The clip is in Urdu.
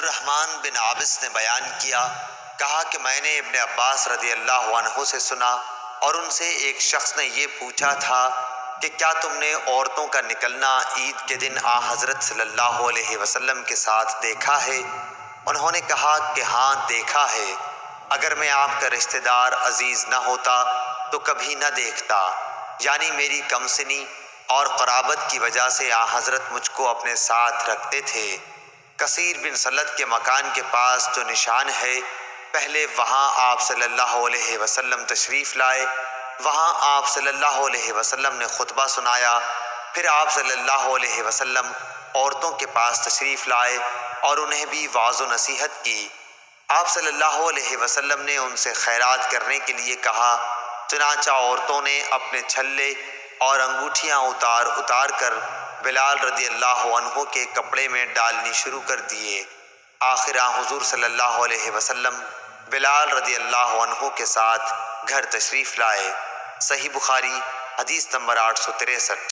الرحمن بن عابس نے بیان کیا، کہا کہ میں نے ابن عباس رضی اللہ عنہ سے سنا اور ان سے ایک شخص نے یہ پوچھا تھا کہ کیا تم نے عورتوں کا نکلنا عید کے دن حضرت صلی اللہ علیہ وسلم کے ساتھ دیکھا ہے؟ انہوں نے کہا کہ ہاں دیکھا ہے، اگر میں آپ کا رشتہ دار عزیز نہ ہوتا تو کبھی نہ دیکھتا، یعنی میری کم سنی اور قرابت کی وجہ سے حضرت مجھ کو اپنے ساتھ رکھتے تھے۔ کثیر بن سلت کے مکان کے پاس جو نشان ہے، پہلے وہاں آپ صلی اللہ علیہ وسلم تشریف لائے، وہاں آپ صلی اللہ علیہ وسلم نے خطبہ سنایا، پھر آپ صلی اللہ علیہ وسلم عورتوں کے پاس تشریف لائے اور انہیں بھی وعظ و نصیحت کی۔ آپ صلی اللہ علیہ وسلم نے ان سے خیرات کرنے کے لیے کہا، چنانچہ عورتوں نے اپنے چھلے اور انگوٹھیاں اتار اتار کر بلال رضی اللہ عنہ کے کپڑے میں ڈالنی شروع کر دیے۔ آخر حضور صلی اللہ علیہ وسلم بلال رضی اللہ عنہ کے ساتھ گھر تشریف لائے۔ صحیح بخاری حدیث نمبر 863۔